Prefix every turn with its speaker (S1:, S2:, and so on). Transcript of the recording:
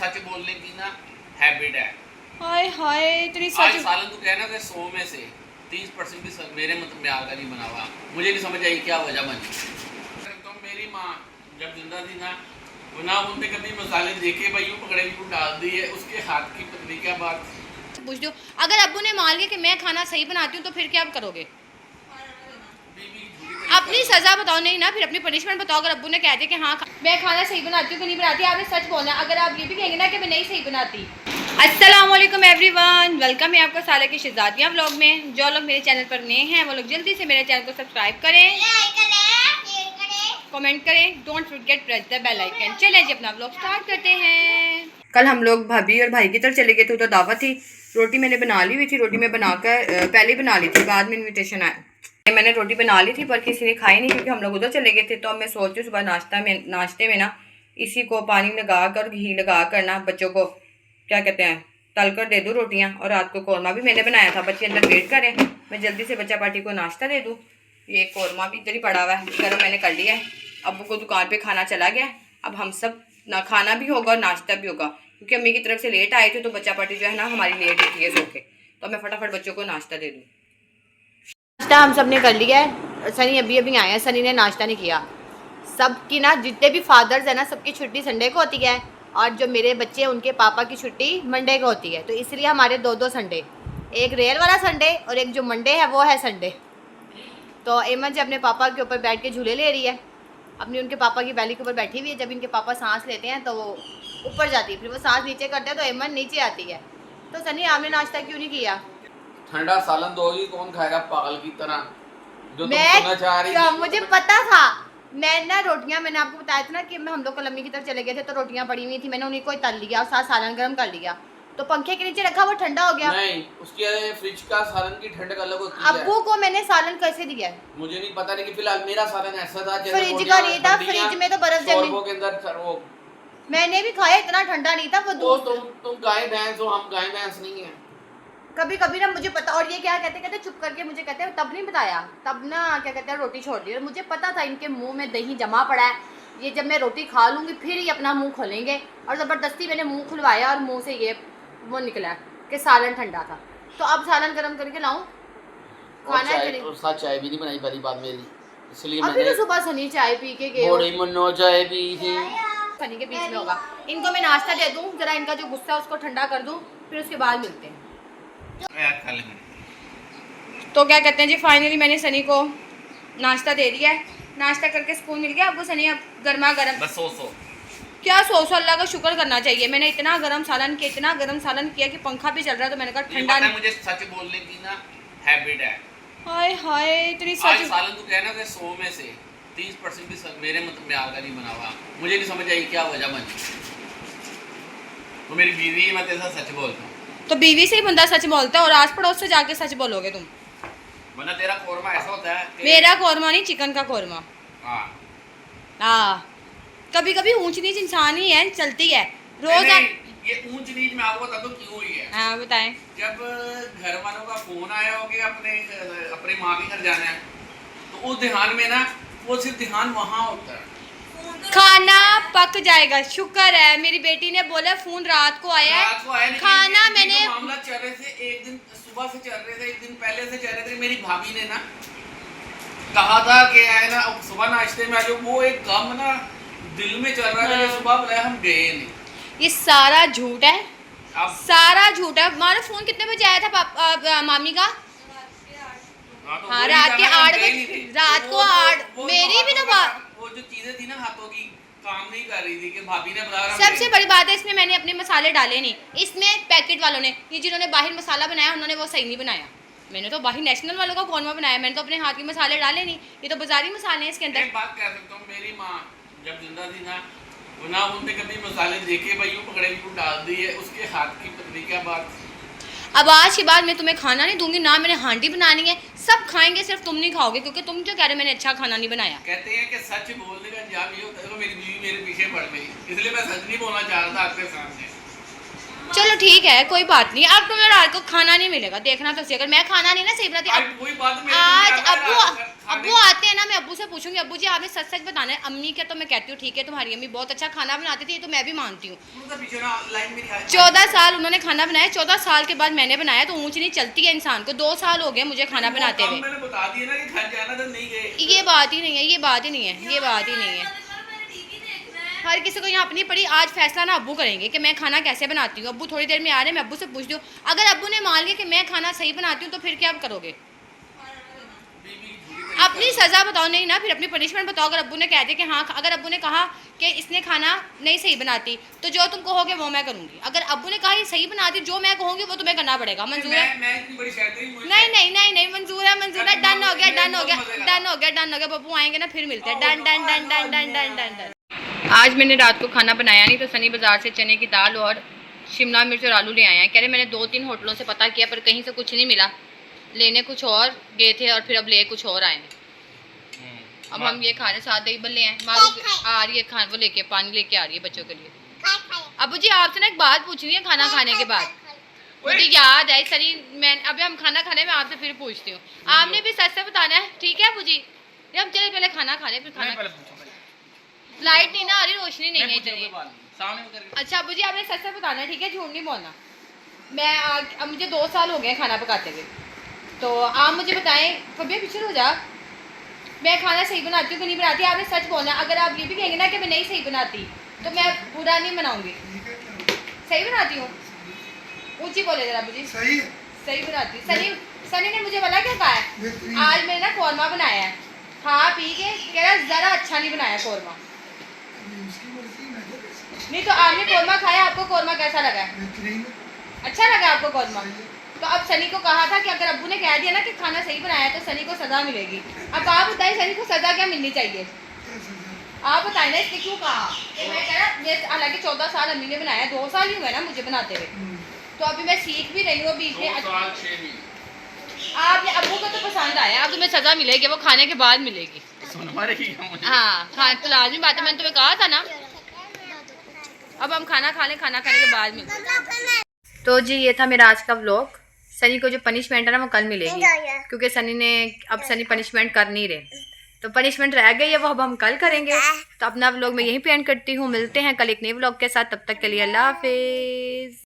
S1: सच बोलने की ना हैबिट है।
S2: हाय हाय इतनी
S1: आज
S2: सच।
S1: सालन तू कहना कि 100 में से 30% भी मेरे म्यार का नहीं बना हुआ। मुझे नहीं समझ आई क्या वजह बनी। तो मेरी माँ जब जिंदा थी ना, वो ना उनने कभी मसाले देखे भाई यूँ पकड़े यूँ डाल दी है, उसके हाथ की पत्नी क्या बात।
S2: पूछ दो, अगर अब्बू ने मान लिया कि मैं खाना सही बनाती हूँ तो फिर क्या करोगे? अपनी सजा बताओ। नहीं ना, फिर अपनी पनिशमेंट बताओ। अगर अब्बू ने कह दिया कि हाँ मैं खाना सही बनाती हूँ कि नहीं बनाती, आपने सच बोलना। अगर आप ये भी कहेंगे ना कि मैं नहीं सही बनाती। अस्सलामुअलैकुम एवरीवन, वेलकम है आपका साले की शहजादियाँ व्लॉग में। जो लोग मेरे चैनल पर नए हैं वो लोग जल्दी से मेरे चैनल को सब्सक्राइब करें, कमेंट करें, don't forget press the bell icon. चलें जी अपना व्लॉग स्टार्ट करते हैं। कल हम लोग भाभी और भाई की तरफ चले गए थे, उधर दावत थी। रोटी मैंने बना ली हुई थी, रोटी मैं बनाकर पहले ही बना ली थी, बाद में इन्विटेशन आया। मैंने रोटी बना ली थी पर किसी ने खाई नहीं क्योंकि हम लोग उधर चले गए थे। तो अब मैं सोचती हूँ सुबह नाश्ते में ना इसी को पानी लगा कर घी लगा कर ना बच्चों को क्या कहते हैं तल कर दे दूँ रोटियाँ। और रात को कौरमा भी मैंने बनाया था, बच्चे अंदर वेट करें, मैं जल्दी से बच्चा पार्टी को नाश्ता दे दूँ। ये कौरमा भी इधर ही पड़ा हुआ है, गर्म मैंने कर लिया है। अब्बू को दुकान पे खाना चला गया, अब हम सब ना खाना भी होगा और नाश्ता भी होगा क्योंकि अम्मी की तरफ से लेट आए थे तो बच्चा पार्टी जो है ना हमारी लेट होती है सो के। तो मैं फटाफट बच्चों को नाश्ता दे दूँ। नाश्ता हम सब ने कर लिया है, सनी अभी अभी आए हैं, सनी ने नाश्ता नहीं किया। सबकी ना जितने भी फादर्स हैं ना सबकी छुट्टी संडे को होती है और जो मेरे बच्चे हैं उनके पापा की छुट्टी मंडे को होती है। तो इसलिए हमारे दो संडे, एक रियल वाला संडे और एक जो मंडे है वो है संडे। तो एमन जी अपने पापा के ऊपर बैठ के झूले ले रही है, अपनी उनके पापा की बैली के ऊपर बैठी हुई है। जब इनके पापा सांस लेते हैं तो वो ऊपर जाती है, फिर वो सांस नीचे करते हैं तो एमन नीचे आती है। तो सनी आपने नाश्ता क्यों नहीं किया?
S1: ठंडा सालन दोगी कौन खाएगा पागल की तरह जो तुम
S2: मैं
S1: सुनना चाह रही थी।
S2: मुझे पता था। मैं ना रोटियां, मैंने आपको बताया था ना कि हम लोग कल अम्मी की तरफ चले गए थे तो रोटियां पड़ी हुई थी, मैंने उन्हीं को तल लिया और साथ सालन गर्म कर लिया। तो पंखे के नीचे रखा वो ठंडा हो गया।
S1: नहीं, उसके फ्रिज का सालन की ठंडक अलग होती है।
S2: अब्बू को मैंने सालन कैसे दिया है?
S1: मुझे नहीं पता, लेकिन फिलहाल मेरा सालन ऐसा था जैसे
S2: फ्रिज का नहीं था, फ्रिज में तो बर्फ जमी।
S1: के अंदर वो
S2: मैंने भी खाया, इतना ठंडा नहीं था वो दूध।
S1: तुम गाय भैंस हो, हम गाय भैंस नहीं है।
S2: कभी कभी ना मुझे पता, और ये क्या कहते चुप करके मुझे कहते हैं तब नहीं बताया, तब ना क्या कहते हैं रोटी छोड़ दी। और मुझे पता था इनके मुंह में दही जमा पड़ा है, ये जब मैं रोटी खा लूँगी फिर ही अपना मुंह खोलेंगे। और ज़बरदस्ती मैंने मुंह खुलवाया और मुंह से ये वो निकला कि सालन ठंडा था। तो अब सालन गर्म करके लाऊं, खाना है
S1: और साथ चाय भी नहीं बनाई, पहली बात मेरी, इसलिए
S2: अभी तो सुबह सनी चाय पी के गए।
S1: बड़ी मनो चाय पी थी।
S2: सनी के बीच में होगा। इनको मैं नाश्ता दे दूँ, जरा इनका जो गुस्सा है उसको ठंडा कर दूँ, फिर उसके बाद मिलते हैं। तो क्या कहते हैं जी, फाइनली मैंने सनी को नाश्ता दे दिया है, नाश्ता करके स्कूल मिल गया। अब वो सनी अब गर्मा गर्म बस क्या 100 अल्लाह का शुक्र करना चाहिए। मैंने इतना गर्म सालन किया, इतना गर्म सालन किया कि पंखा भी चल रहा है तो मैंने कहा ठंडा नहीं। मुझे सच बोलने की ना हैबिट है। हाय हाय इतनी सच। आज सालन तू कहना कि 100 में से 30% भी मेरे म्यार का नहीं बना हुआ। मुझे नहीं समझ आई क्या वजह बनी। तो मेरी बीवी है, मैं तेरे साथ सच बोलता हूँ। तो बीवी से ही बंदा सच बोलता है और आस पड़ोस से जाके सच बोलोगे तुम, वरना तेरा कौरमा ऐसा होता है कि... मेरा कौरमा नहीं, चिकन का कौरमा। हाँ कभी कभी ऊंच नीच इंसान ही है, चलती है रोज। ये ऊंच नीच में आपको बता दो क्यों हुई है। हाँ बताएं। जब घर वालों का फोन आया हो कि अपने माँ के घर जाना है तो उस ध्यान में ना वो सिर्फ ध्यान वहाँ होता है। खाना पक जाएगा, शुक्र है मेरी बेटी ने बोला फोन रात को आया है। खाना मैंने मामला चल रहे थे, एक दिन सुबह से चल रहे थे, एक दिन पहले से चल रहे थे। मेरी भाभी ने ना कहा था कि आए ना सुबह नाश्ते में आ जाओ, वो एक काम ना दिल में चल रहा था। सुबह बुलाया, हम गए नहीं। ये सारा झूठ है, सारा झूठ है। हमारा फोन कितने बजे आया था मामी का? हाँ रात के 8 बजे, रात को 8। मेरी भी तो वो जो चीजें थी ना हाथों की काम नहीं कर रही थी कि भाभी ने बताया। सबसे बड़ी बात है इसमें मैंने अपने मसाले डाले नहीं, इसमें पैकेट वालों ने, ये जिन्होंने बाहर मसाला बनाया उन्होंने वो सही नहीं बनाया। मैंने तो बाहर नेशनल वालों का कौरमा बनाया, मैंने तो अपने हाथ के मसाले डाले नहीं, ये तो बाजारी मसाले हैं इसके अंदर। एक बात कह सकता हूँ, मेरी माँ जब जिंदा थी ना, वो ना उनने कभी मसाले देखे भाई यूँ पकड़े यूँ डाल दी है, उसके हाथ की पत्नी क्या बात। अब आज के बाद मैं तुम्हें खाना नहीं दूंगी, ना मैंने हांडी बनानी है। सब खाएंगे, सिर्फ तुम नहीं खाओगे क्योंकि तुम जो कह रहे हो मैंने अच्छा खाना नहीं बनाया। कहते हैं कि सच बोलने का अंजाम ये होता है। मेरी बीवी मेरे पीछे पड़ गई, इसलिए मैं सच नहीं बोलना चाह रहा था आपके सामने। चलो ठीक है कोई बात नहीं, अब तुम्हें रात को खाना नहीं मिलेगा, देखना तो सही। अगर मैं खाना नहीं ना सही बनाती आज अब्बू अब्बू आते हैं ना, मैं अब्बू से पूछूंगी, अब्बू जी आपने सच सच बताना है। अम्मी क्या तो मैं कहती हूँ ठीक है तुम्हारी अम्मी बहुत अच्छा खाना बनाती थी, ये तो मैं भी मानती हूँ। 14 साल उन्होंने खाना बनाया, 14 साल के बाद मैंने बनाया, तो ऊंच नीच चलती है इंसान को। 2 साल हो गए मुझे खाना बनाते हुए।
S1: मैंने बता दिया ना कि घर जाना तो नहीं गए।
S2: ये बात ही नहीं है, ये बात ही नहीं है, ये बात ही नहीं है। हर किसी को यहाँ अपनी पड़ी। आज फैसला ना अब्बू करेंगे कि मैं खाना कैसे बनाती हूँ। अब्बू थोड़ी देर में आ रहे हैं, मैं अब्बू से पूछ दूँ। अगर अब्बू ने मान लिया कि मैं खाना सही बनाती हूँ तो फिर क्या करोगे? अपनी सज़ा बताओ। नहीं ना, फिर अपनी पनिशमेंट बताओ। अगर अब्बू ने कह दिया कि हाँ, अगर अब्बू ने कहा कि इसने खाना नहीं सही बनाती, तो जो तुम कहोगे वो मैं करूँगी। अगर अब्बू ने कहा ये सही बनाती, जो मैं कहूँगी वो तुम्हें करना पड़ेगा। मंजूर है? नहीं नहीं नहीं नहीं, मंजूर है, मंजूर है। डन हो गया, डन हो गया, डन हो गया, डन हो गया। बब्बू आएंगे ना फिर मिलते हैं। Done done done done done done done done. आज मैंने रात को खाना बनाया नहीं, तो सनी बाज़ार से चने की दाल और शिमला मिर्च और आलू ले आए हैं। कह रहे मैंने 2-3 होटलों से पता किया पर कहीं से कुछ नहीं मिला। लेने कुछ और गए थे और फिर अब ले कुछ और आए हैं। अब हम ये खा रहे, साथ दही बल्ले हैं। मारू आ रही है खान, वो लेके पानी लेके आ रही है बच्चों के लिए। अबू जी आपसे ना एक बात पूछनी है खाना खाने के बाद। मुझे याद है सनी, मैं अभी हम खाना खाने में आपसे फिर पूछती हूँ। आपने भी सच से बताना है, ठीक है अबू जी? हम चले पहले खाना खा ले फिर खाना। लाइट नहीं ना आ रही, रोशनी नहीं है इतनी। अच्छा अबू जी आपने सच से बताना है, ठीक है? झूठ नहीं बोलना। मैं अब मुझे 2 साल हो गए खाना पकाते हुए, तो आप मुझे बताएं। कभी पीछे हो जा, मैं खाना सही बनाती हूँ कि नहीं बनाती? आपने सच बोलना। अगर आप ये भी कहेंगे ना कि मैं नहीं सही बनाती, तो मैं बुरा नहीं मनाऊंगी। सही बनाती हूँ? ऊंची बोले जरा मुझे। सही बनाती। सनी ने मुझे बोला क्या कहा है? आज मैंने ना कौरमा बनाया है, खा पी के कह रहा ज़रा अच्छा नहीं बनाया कौरमा। नहीं तो आपने कौरमा खाया, आपको कौरमा कैसा लगा? अच्छा लगा आपको कौरमा? तो अब सनी को कहा था कि अगर अब्बू ने कह दिया ना कि खाना सही बनाया तो सनी को सज़ा मिलेगी। अब आप बताइए सनी को सज़ा क्या मिलनी चाहिए? आप बताइए ना, इसने क्यों कहा? तो मैं कह रहा ये हालांकि 14 साल अम्मी ने बनाया, 2 साल ही हुए ना मुझे बनाते हुए, तो अभी मैं सीख भी रही हूँ बीच में। आप अब्बू को तो पसंद आया, अब तुम्हें सज़ा मिलेगी, वो खाने के बाद मिलेगी। हाँ खाने तो लाजमी बात है, मैंने तुम्हें कहा था ना। अब हम खाना खा लें, खाना खाने के बाद मिलते। तो जी ये था मेरा आज का व्लॉग। सनी को जो पनिशमेंट है ना वो कल मिलेगी, क्योंकि सनी पनिशमेंट कर नहीं रहे, तो पनिशमेंट रह गई है वो अब हम कल करेंगे। तो अपना व्लॉग मैं यहीं पे एंड करती हूँ। मिलते हैं कल एक नए व्लॉग के साथ, तब तक के लिए अल्लाह हाफिज़।